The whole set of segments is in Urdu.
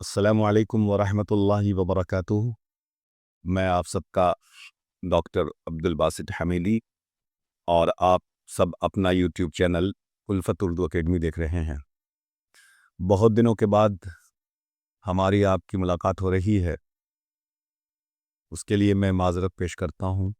السلام علیکم ورحمۃ اللہ وبرکاتہ۔ میں آپ سب کا ڈاکٹر عبد الباسط حمیدی اور آپ سب اپنا یوٹیوب چینل الفت اردو اکیڈمی دیکھ رہے ہیں۔ بہت دنوں کے بعد ہماری آپ کی ملاقات ہو رہی ہے، اس کے لیے میں معذرت پیش کرتا ہوں،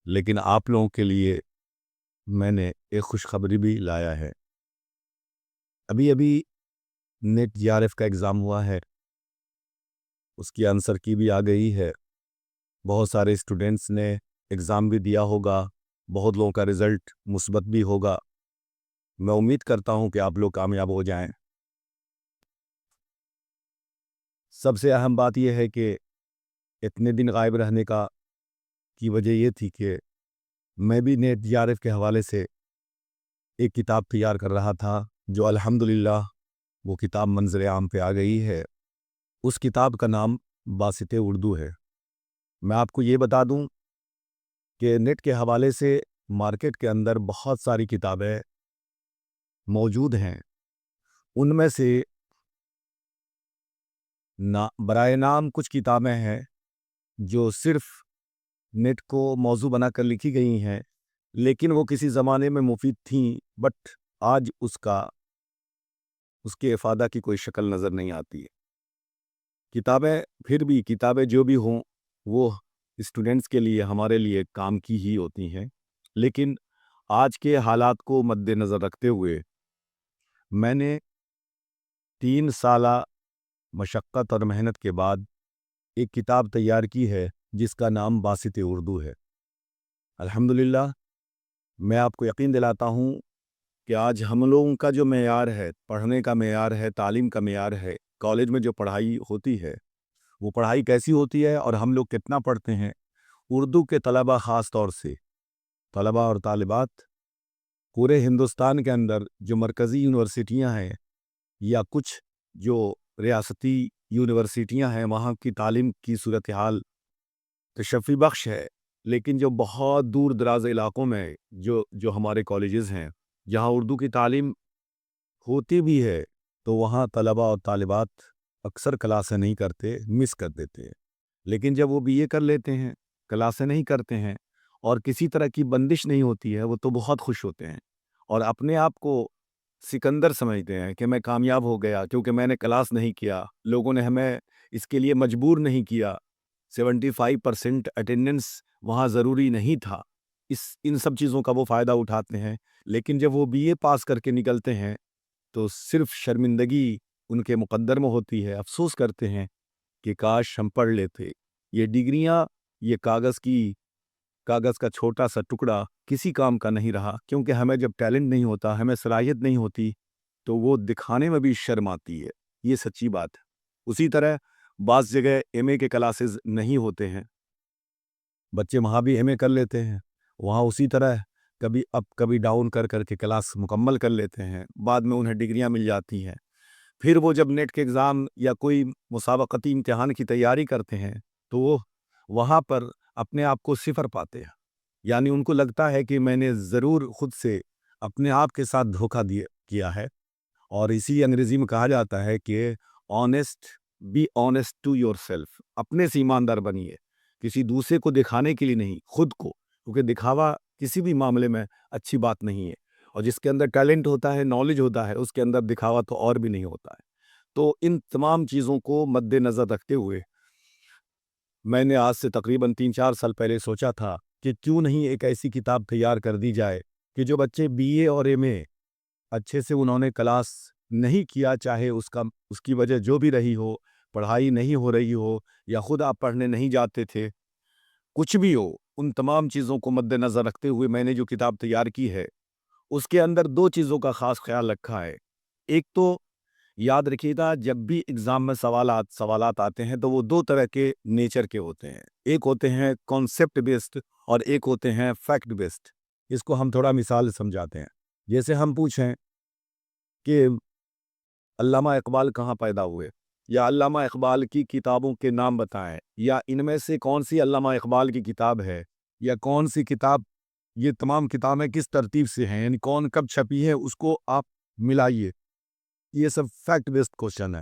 لیکن آپ لوگوں کے لیے میں نے ایک خوشخبری بھی لایا ہے۔ ابھی نیٹ جی آر ایف کا ایگزام ہوا ہے، اس کی آنسر کی بھی آ گئی ہے۔ بہت سارے اسٹوڈنٹس نے ایگزام بھی دیا ہوگا، بہت لوگوں کا رزلٹ مثبت بھی ہوگا۔ میں امید کرتا ہوں کہ آپ لوگ کامیاب ہو جائیں۔ سب سے اہم بات یہ ہے کہ اتنے دن غائب رہنے کی وجہ یہ تھی کہ میں بھی نیٹ جی آر ایف کے حوالے سے ایک کتاب تیار کر رہا تھا، جو الحمدللہ وہ کتاب منظر عام پہ آ گئی ہے۔ اس کتاب کا نام باسط اردو ہے۔ میں آپ کو یہ بتا دوں کہ نیٹ کے حوالے سے مارکیٹ کے اندر بہت ساری کتابیں موجود ہیں، ان میں سے برائے نام کچھ کتابیں ہیں جو صرف نیٹ کو موضوع بنا کر لکھی گئی ہیں، لیکن وہ کسی زمانے میں مفید تھیں، بٹ آج اس کے افادہ کی کوئی شکل نظر نہیں آتی ہے۔ کتابیں جو بھی ہوں وہ اسٹوڈنٹس کے لیے، ہمارے لیے کام کی ہی ہوتی ہیں، لیکن آج کے حالات کو مد نظر رکھتے ہوئے میں نے 3 سالہ مشقت اور محنت کے بعد ایک کتاب تیار کی ہے جس کا نام باسط اردو ہے۔ الحمدللہ میں آپ کو یقین دلاتا ہوں کہ آج ہم لوگوں کا جو معیار ہے، پڑھنے کا معیار ہے، تعلیم کا معیار ہے، کالج میں جو پڑھائی ہوتی ہے وہ پڑھائی کیسی ہوتی ہے اور ہم لوگ کتنا پڑھتے ہیں۔ اردو کے طلبہ، خاص طور سے طلبہ اور طالبات، پورے ہندوستان کے اندر جو مرکزی یونیورسٹیاں ہیں یا کچھ جو ریاستی یونیورسٹیاں ہیں، وہاں کی تعلیم کی صورتحال تشفی بخش ہے، لیکن جو بہت دور دراز علاقوں میں جو ہمارے کالجز ہیں جہاں اردو کی تعلیم ہوتی بھی ہے، تو وہاں طلبہ اور طالبات اکثر کلاسیں نہیں کرتے، مس کر دیتے ہیں۔ لیکن جب وہ بی اے کر لیتے ہیں، کلاسیں نہیں کرتے ہیں اور کسی طرح کی بندش نہیں ہوتی ہے، وہ تو بہت خوش ہوتے ہیں اور اپنے آپ کو سکندر سمجھتے ہیں کہ میں کامیاب ہو گیا کیونکہ میں نے کلاس نہیں کیا، لوگوں نے ہمیں اس کے لیے مجبور نہیں کیا، 75% اٹینڈنس وہاں ضروری نہیں تھا۔ ان سب چیزوں کا وہ فائدہ اٹھاتے ہیں، لیکن جب وہ بی اے پاس کر کے نکلتے ہیں تو صرف شرمندگی ان کے مقدر میں ہوتی ہے، افسوس کرتے ہیں کہ کاش ہم پڑھ لیتے۔ یہ ڈگریاں، یہ کاغذ کا چھوٹا سا ٹکڑا کسی کام کا نہیں رہا، کیونکہ ہمیں جب ٹیلنٹ نہیں ہوتا، ہمیں صلاحیت نہیں ہوتی، تو وہ دکھانے میں بھی شرم آتی ہے۔ یہ سچی بات ہے۔ اسی طرح بعض جگہ ایم اے کے کلاسز نہیں ہوتے ہیں، بچے وہاں بھی ایم اے کر لیتے ہیں، وہاں اسی طرح کبھی اپ کبھی ڈاؤن کر کے کلاس مکمل کر لیتے ہیں، بعد میں انہیں ڈگریاں مل جاتی ہیں۔ پھر وہ جب نیٹ کے ایگزام یا کوئی مسابقتی امتحان کی تیاری کرتے ہیں تو وہ وہاں پر اپنے آپ کو صفر پاتے ہیں، یعنی ان کو لگتا ہے کہ میں نے ضرور خود سے اپنے آپ کے ساتھ دھوکہ کیا ہے، اور اسی انگریزی میں کہا جاتا ہے کہ be honest to yourself, اپنے سے ایماندار بنیے، کسی دوسرے کو دکھانے کے لیے نہیں، خود کو، کیونکہ دکھاوا کسی بھی معاملے میں اچھی بات نہیں ہے، اور جس کے اندر ٹیلنٹ ہوتا ہے، نالج ہوتا ہے، اس کے اندر دکھاوا تو اور بھی نہیں ہوتا ہے۔ تو ان تمام چیزوں کو مد نظر رکھتے ہوئے میں نے آج سے تقریباً 3-4 سال پہلے سوچا تھا کہ کیوں نہیں ایک ایسی کتاب تیار کر دی جائے کہ جو بچے بی اے اور ایم اے اچھے سے انہوں نے کلاس نہیں کیا، چاہے اس کی وجہ جو بھی رہی ہو، پڑھائی نہیں ہو رہی ہو یا خود آپ پڑھنے نہیں جاتے تھے، کچھ بھی ہو، ان تمام چیزوں کو مد نظر رکھتے ہوئے میں نے جو کتاب تیار کی ہے اس کے اندر 2 چیزوں کا خاص خیال رکھا ہے۔ ایک تو یاد رکھیے گا، جب بھی ایگزام میں سوالات آتے ہیں تو وہ 2 طرح کے نیچر کے ہوتے ہیں، ایک ہوتے ہیں کانسیپٹ بیسڈ اور ایک ہوتے ہیں فیکٹ بیسڈ۔ اس کو ہم تھوڑا مثال سمجھاتے ہیں۔ جیسے ہم پوچھیں کہ علامہ اقبال کہاں پیدا ہوئے، یا علامہ اقبال کی کتابوں کے نام بتائیں، یا ان میں سے کون سی علامہ اقبال کی کتاب ہے، یا کون سی کتاب، یہ تمام کتابیں کس ترتیب سے ہیں، یعنی کون کب چھپی ہے، اس کو آپ ملائیے۔ یہ سب فیکٹ بیسڈ کوشچن ہے۔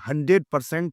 100%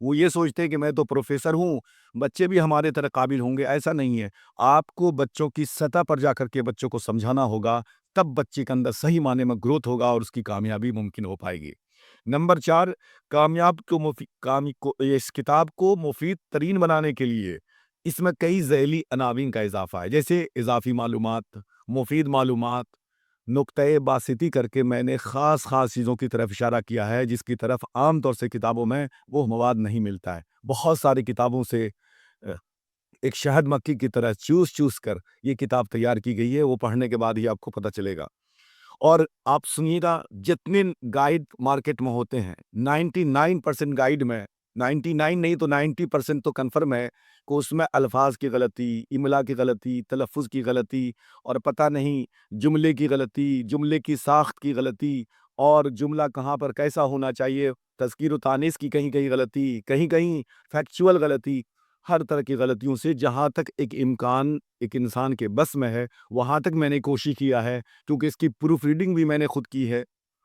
وہ یہ سوچتے ہیں کہ میں تو پروفیسر ہوں، بچے بھی ہمارے طرح قابل ہوں گے، ایسا نہیں ہے۔ آپ کو بچوں کی سطح پر جا کر کے بچوں کو سمجھانا ہوگا، تب بچے کے اندر صحیح معنی میں گروتھ ہوگا اور اس کی کامیابی ممکن ہو پائے گی۔ نمبر 4، کامیاب کو اس کتاب کو مفید ترین بنانے کے لیے اس میں کئی ذیلی عناوین کا اضافہ ہے، جیسے اضافی معلومات، مفید معلومات، نقطۂ باسطی کر کے میں نے خاص چیزوں کی طرف اشارہ کیا ہے جس کی طرف عام طور سے کتابوں میں وہ مواد نہیں ملتا ہے۔ بہت ساری کتابوں سے ایک شہد مکھی کی طرح چوس کر یہ کتاب تیار کی گئی ہے، وہ پڑھنے کے بعد ہی آپ کو پتہ چلے گا۔ اور آپ سنیے گا، جتنے گائیڈ مارکیٹ میں ہوتے ہیں 99% گائیڈ میں 99 نہیں تو 90% تو کنفرم ہے کہ اس میں الفاظ کی غلطی، املا کی غلطی، تلفظ کی غلطی، اور پتہ نہیں جملے کی غلطی، جملے کی ساخت کی غلطی، اور جملہ کہاں پر کیسا ہونا چاہیے، تذکیر و تانیث کی کہیں غلطی، کہیں فیکچول غلطی، ہر طرح کی غلطیوں سے جہاں تک ایک امکان ایک انسان کے بس میں ہے وہاں تک میں نے کوشش کیا ہے، کیونکہ اس کی پروف ریڈنگ بھی میں نے خود کی ہے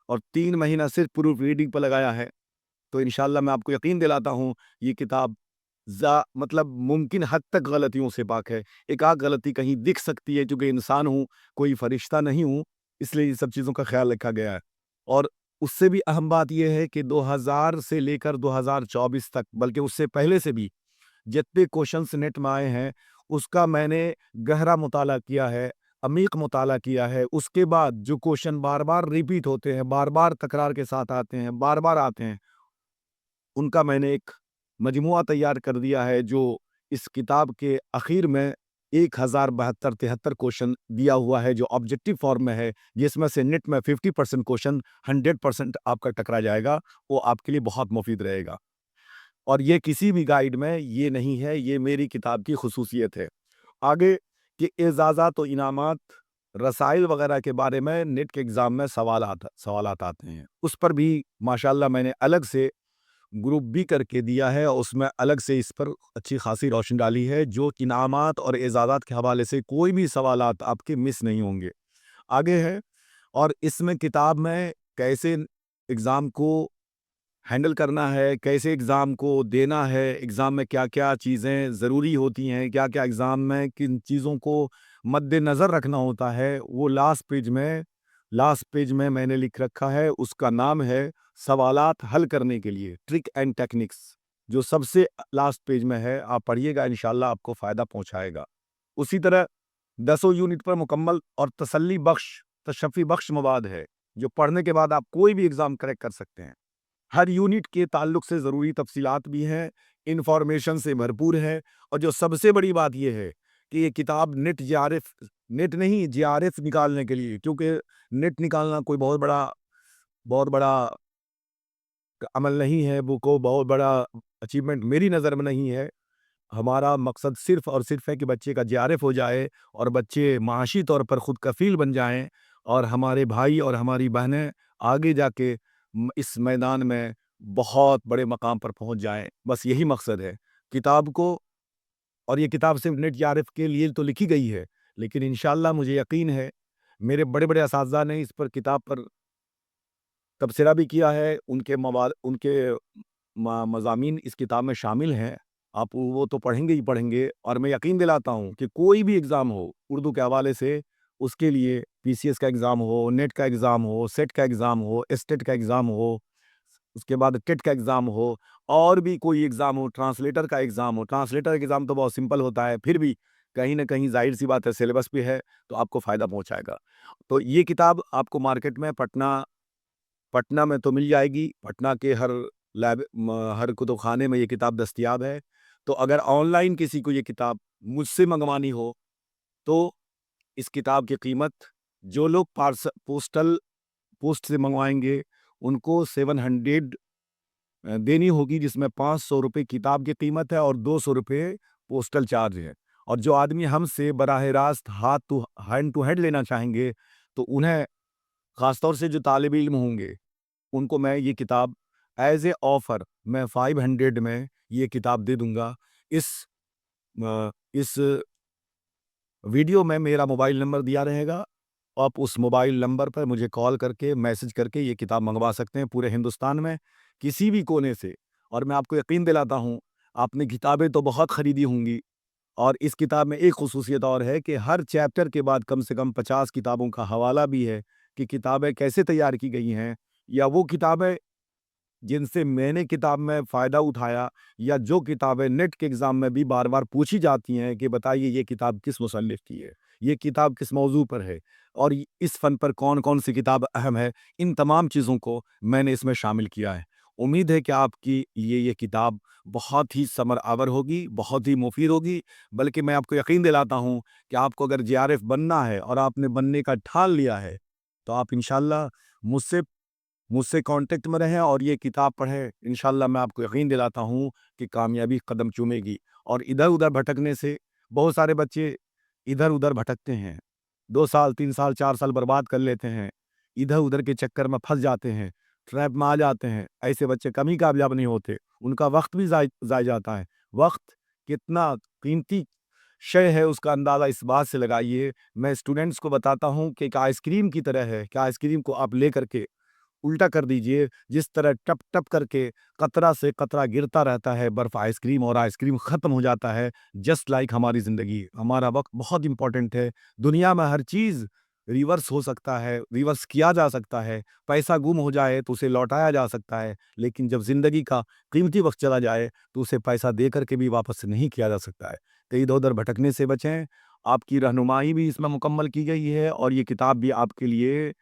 اور 3 مہینہ صرف پروف ریڈنگ پر لگایا ہے۔ تو انشاءاللہ میں آپ کو یقین دلاتا ہوں یہ کتاب مطلب ممکن حد تک غلطیوں سے پاک ہے۔ ایک آدھ غلطی کہیں دکھ سکتی ہے، کیونکہ انسان ہوں، کوئی فرشتہ نہیں ہوں، اس لیے یہ سب چیزوں کا خیال رکھا گیا ہے۔ اور اس سے بھی اہم بات یہ ہے کہ 2000 سے لے کر 2024 تک، بلکہ اس سے پہلے سے بھی جتنے کوشچنس نیٹ میں آئے ہیں اس کا میں نے گہرا مطالعہ کیا ہے، عمیق مطالعہ کیا ہے۔ اس کے بعد جو کوشچن بار بار ریپیٹ ہوتے ہیں، بار بار تکرار کے ساتھ آتے ہیں، بار بار آتے ہیں، ان کا میں نے ایک مجموعہ تیار کر دیا ہے جو اس کتاب کے اخیر میں 1072-73 کوشچن دیا ہوا ہے، جو آبجیکٹو فارم میں ہے، جس میں سے نیٹ میں 50% کوشچن 100% آپ کا ٹکرا جائے گا، وہ آپ کے لیے بہت مفید رہے گا۔ اور یہ کسی بھی گائیڈ میں یہ نہیں ہے، یہ میری کتاب کی خصوصیت ہے۔ آگے کہ اعزازات و انعامات، رسائل وغیرہ کے بارے میں نیٹ کے ایگزام میں سوالات آتے ہیں، اس پر بھی ماشاءاللہ میں نے الگ سے گروپ بھی کر کے دیا ہے، اور اس میں الگ سے اس پر اچھی خاصی روشنی ڈالی ہے، جو انعامات اور اعزازات کے حوالے سے کوئی بھی سوالات آپ کے مس نہیں ہوں گے۔ آگے ہے، اور اس میں کتاب میں کیسے ایگزام کو ہینڈل کرنا ہے، کیسے ایگزام کو دینا ہے، ایگزام میں کیا کیا چیزیں ضروری ہوتی ہیں، کیا کیا ایگزام میں کن چیزوں کو مد نظر رکھنا ہوتا ہے، وہ لاسٹ پیج میں نے لکھ رکھا ہے۔ اس کا نام ہے سوالات حل کرنے کے لیے ٹرک اینڈ ٹیکنکس، جو سب سے لاسٹ پیج میں ہے۔ آپ پڑھیے گا، انشاءاللہ آپ کو فائدہ پہنچائے گا۔ اسی طرح 10 یونٹ پر مکمل اور تشفی بخش مواد ہے، جو پڑھنے کے بعد آپ کوئی بھی ایگزام کریکٹ کر سکتے ہیں۔ ہر یونٹ کے تعلق سے ضروری تفصیلات بھی ہیں، انفارمیشن سے بھرپور ہے، اور جو سب سے بڑی بات یہ ہے کہ یہ کتاب نیٹ جے آر ایف نکالنے کے لیے، کیونکہ نیٹ نکالنا کوئی بہت بڑا عمل نہیں ہے، وہ کو بہت بڑا اچیومنٹ میری نظر میں نہیں ہے۔ ہمارا مقصد صرف اور صرف ہے کہ بچے کا جے آر ایف ہو جائے اور بچے معاشی طور پر خود کفیل بن جائیں، اور ہمارے بھائی اور ہماری بہنیں آگے جا کے اس میدان میں بہت بڑے مقام پر پہنچ جائیں۔ بس یہی مقصد ہے کتاب کو۔ اور یہ کتاب صرف نیٹ جے آر ایف کے لیے تو لکھی گئی ہے، لیکن انشاءاللہ مجھے یقین ہے میرے بڑے بڑے اساتذہ نے اس پر کتاب پر تبصرہ بھی کیا ہے، ان کے مضامین اس کتاب میں شامل ہیں، آپ وہ تو پڑھیں گے، اور میں یقین دلاتا ہوں کہ کوئی بھی ایگزام ہو اردو کے حوالے سے، اس کے لیے پی سی ایس کا ایگزام ہو، نیٹ کا ایگزام ہو، سیٹ کا ایگزام ہو، اسٹیٹ کا ایگزام ہو، اس کے بعد ٹیٹ کا ایگزام ہو، اور بھی کوئی ایگزام ہو، ٹرانسلیٹر کا ایگزام ہو، ٹرانسلیٹر ایگزام تو بہت سمپل ہوتا ہے، پھر بھی کہیں نہ کہیں ظاہر سی بات ہے سلیبس بھی ہے تو آپ کو فائدہ پہنچائے گا۔ تو یہ کتاب آپ کو مارکیٹ میں پٹنہ میں تو مل جائے گی، پٹنہ کے ہر کتب خانے میں یہ کتاب دستیاب ہے۔ تو اگر آن لائن کسی کو یہ کتاب مجھ سے منگوانی ہو تو اس کتاب کی قیمت، جو لوگ پوسٹ سے منگوائیں گے ان کو 700 دینی ہوگی، جس میں 500 روپے کتاب کی قیمت ہے اور 200 روپے پوسٹل چارج ہے۔ اور جو آدمی ہم سے براہ راست ہینڈ ٹو ہینڈ لینا چاہیں گے تو انہیں، خاص طور سے جو طالب علم ہوں گے، ان کو میں یہ کتاب ایز اے آفر میں 500 میں یہ کتاب دے دوں گا۔ اس ویڈیو میں میرا موبائل نمبر دیا رہے گا، آپ اس موبائل نمبر پر مجھے کال کر کے، میسج کر کے یہ کتاب منگوا سکتے ہیں، پورے ہندوستان میں کسی بھی کونے سے۔ اور میں آپ کو یقین دلاتا ہوں آپ نے کتابیں تو بہت خریدی ہوں گی، اور اس کتاب میں ایک خصوصیت اور ہے کہ ہر چیپٹر کے بعد کم سے کم 50 کتابوں کا حوالہ بھی ہے کہ کتابیں کیسے تیار کی گئی ہیں، یا وہ کتابیں جن سے میں نے کتاب میں فائدہ اٹھایا، یا جو کتابیں نیٹ کے ایگزام میں بھی بار بار پوچھی جاتی ہیں کہ بتائیے یہ کتاب کس مصنف کی ہے، یہ کتاب کس موضوع پر ہے، اور اس فن پر کون کون سی کتاب اہم ہے، ان تمام چیزوں کو میں نے اس میں شامل کیا ہے۔ امید ہے کہ آپ کی یہ کتاب بہت ہی ثمر آور ہوگی، بہت ہی مفید ہوگی، بلکہ میں آپ کو یقین دلاتا ہوں کہ آپ کو اگر JRF بننا ہے اور آپ نے بننے کا ٹھان لیا ہے تو آپ انشاءاللہ مجھ سے مجھ سے کانٹیکٹ میں رہیں اور یہ کتاب پڑھیں۔ انشاءاللہ میں آپ کو یقین دلاتا ہوں کہ کامیابی قدم چومے گی، اور ادھر ادھر بھٹکنے سے بہت سارے بچے ادھر ادھر بھٹکتے ہیں، 2 سال 3 سال 4 سال برباد کر لیتے ہیں، ادھر ادھر کے چکر میں پھنس جاتے ہیں، ٹریپ میں آ جاتے ہیں۔ ایسے بچے کبھی کامیاب نہیں ہوتے، ان کا وقت بھی ضائع جاتا ہے۔ وقت کتنا قیمتی شے ہے اس کا اندازہ اس بات سے لگائیے، میں اسٹوڈنٹس کو بتاتا ہوں کہ ایک آئس کریم کی طرح ہے کہ آئس کریم کو آپ لے کر کے الٹا کر دیجئے، جس طرح ٹپ ٹپ کر کے قطرہ سے قطرہ گرتا رہتا ہے برف آئس کریم، اور آئس کریم ختم ہو جاتا ہے، جسٹ لائک ہماری زندگی، ہمارا وقت بہت امپورٹنٹ ہے۔ دنیا میں ہر چیز ریورس ہو سکتا ہے، ریورس کیا جا سکتا ہے، پیسہ گم ہو جائے تو اسے لوٹایا جا سکتا ہے، لیکن جب زندگی کا قیمتی وقت چلا جائے تو اسے پیسہ دے کر کے بھی واپس نہیں کیا جا سکتا ہے۔ تو ادھر ادھر بھٹکنے سے بچیں، آپ کی رہنمائی بھی اس میں مکمل کی گئی ہے، اور یہ کتاب بھی آپ کے لیے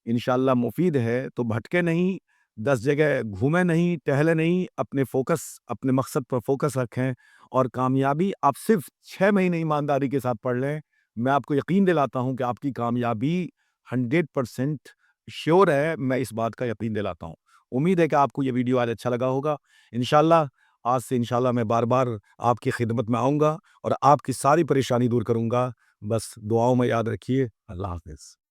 انشاءاللہ مفید ہے، تو بھٹکے نہیں، 10 جگہ گھومے نہیں، ٹہلے نہیں، اپنے مقصد پر فوکس رکھیں، اور کامیابی آپ صرف 6 مہینے ایمانداری کے ساتھ پڑھ لیں، میں آپ کو یقین دلاتا ہوں کہ آپ کی کامیابی 100% شیور ہے، میں اس بات کا یقین دلاتا ہوں۔ امید ہے کہ آپ کو یہ ویڈیو آج اچھا لگا ہوگا۔ انشاءاللہ آج سے انشاءاللہ میں بار بار آپ کی خدمت میں آؤں گا اور آپ کی ساری پریشانی دور کروں گا۔ بس دعاؤں میں یاد رکھیے۔ اللہ حافظ۔